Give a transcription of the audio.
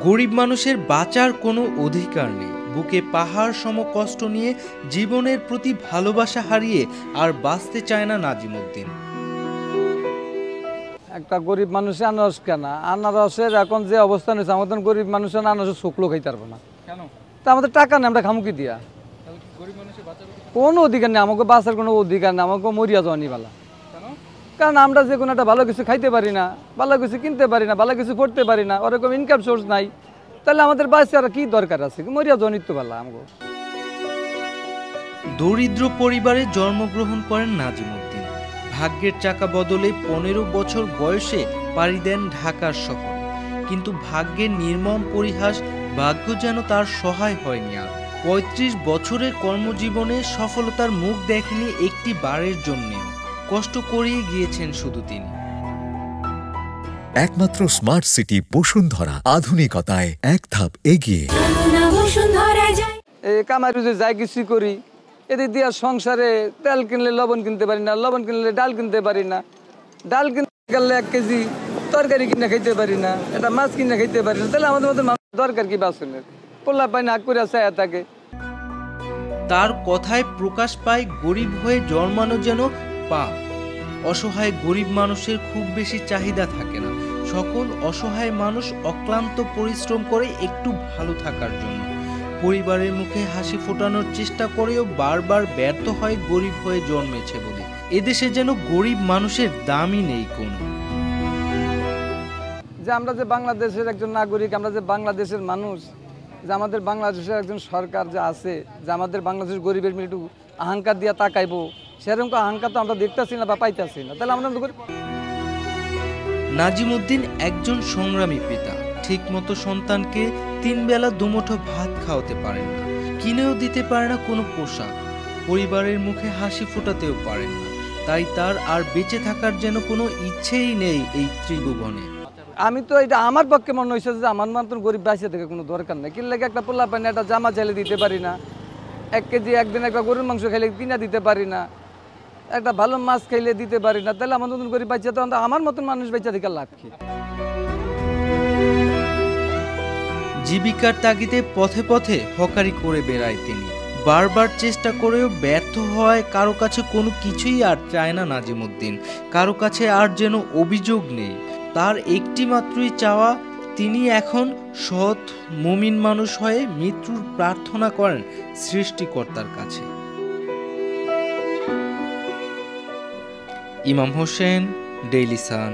গরিব মানুষের বাঁচার কোনো অধিকার নেই। বুকে পাহাড় সম কষ্ট নিয়ে জীবনের প্রতি ভালোবাসা হারিয়ে আর বাঁচতে চায় না নাজিমউদ্দিন। একটা গরিব মানুষের আনারস কেনা, আনারসের এখন যে অবস্থা হয়েছে, আমাদের গরিব মানুষের আনারসের শুকলো খাইতে পারবো না। কেন? তা আমাদের টাকা নেই, আমরা খামুকি দিয়া কোনো অধিকার নেই, আমাকে বাঁচার কোনো অধিকার নেই, আমাকে মরিয়া যাওয়ানি বালা। কারণ আমরা যে কোনো একটা ভালো কিছু খাইতে পারি না, ভালো কিছু কিনতে পারি না, ভালো কিছু পড়তে পারি না, ওরকম ইনকাম সোর্স নাই, তাহলে আমাদের বাঁচার কি দরকার আছে? মরিয়া যাওয়ানি তো ভালো। আমাকে দরিদ্র পরিবারে জন্মগ্রহণ করেন নাজিমউদ্দিন। ভাগ্যের চাকা বদলে 15 বছর বয়সে পাড়ি দেন ঢাকার শহরে। কিন্তু ভাগ্যের নির্মম পরিহাস, ভাগ্য যেন তার সহায় হয়নি আর। 35 বছরের কর্মজীবনে সফলতার মুখ দেখেনি একটি বারের জন্যেও। কষ্ট করিয়ে গিয়েছেন শুধু তিনি। একমাত্র স্মার্ট সিটি বসুন্ধরা, আধুনিকতায় এক ধাপ এগিয়ে। কামারি যে যাই কিছু করি, এদিক দিয়ে সংসারে তেল কিনলে লবণ কিনতে পারি না, লবণ কিনলে ডাল কিনতে পারি না, ডাল কিনতে গেলে 1 কেজি তরকারি কিনে খাইতে পারি না, এটা মাছ কিনে খাইতে পারি না, তাহলে আমাদের মধ্যে দরকার কি বাসনের? পোল্লা পাই না, হাক করে চায়া থাকে। তার কথায় প্রকাশ পায় গরিব হয়ে জন্মানো যেন পাপ। অসহায় গরিব মানুষের খুব বেশি চাহিদা থাকে না। সকল অসহায় মানুষ অক্লান্ত পরিশ্রম করে একটু ভালো থাকার জন্য। পরিবারের মুখে হাসি ফোটানোর চেষ্টা করেও বারবার ব্যর্থ হয় গরিব হয়ে জন্মেছে বলে। এদেশে যেন গরিব মানুষের দামই নেই কোনো। যে আমরা যে বাংলাদেশের একজন নাগরিক, আমরা যে বাংলাদেশের মানুষ, যে আমাদের বাংলাদেশের একজন সরকার যে আছে, যে আমাদের বাংলাদেশের গরিবের মিলে একটু আহংকার দিয়া তাকাইবো, সেরকম আহংকার তো আমরা দেখতেছি না বা পাইতেছি না। তাহলে আমরা নাজিমউদ্দিন একজন সংগ্রামী পিতা। ঠিক মতো সন্তানকে 3 বেলা দুমুঠো ভাত খাওয়াতে পারেন না, কিনেও দিতে পারে না কোনো পোশাক, পরিবারের মুখে হাসি ফোটাতেও পারেন না। তাই তার আর বেঁচে থাকার যেন কোনো ইচ্ছেই নেই এই ত্রিভুবনে। আমি তো এটা আমার পক্ষে মনে হয়েছে যে আমার মতন গরিব বাইসে থেকে কোনো দরকার নেই। কিনলে একটা পোলা পানি, একটা জামা চাইলে দিতে পারি না, 1 কেজি একদিন একটা গরুর মাংস খাইলে কিনা দিতে পারি না, একটা ভালো মাছ খাইলে দিতে পারি না, তাহলে আমার মতন গরিব বাইসে, তো আমার মতন মানুষ বাইসা থেকে লাভ কি? জীবিকার তাগিদে পথে পথে হকারি করে বেড়ায় তিনি। বারবার চেষ্টা করেও ব্যর্থ হয়। কারো কাছে কোনো কিছুই আর চায় না নাজিমউদ্দিন। কারো কাছে আর যেন অভিযোগ নেই। তার একটি মাত্রই চাওয়া, তিনি এখন সৎ মুমিন মানুষ হয়ে মৃত্যুর প্রার্থনা করেন সৃষ্টিকর্তার কাছে। ইমাম হোসেন, ডেইলি সান।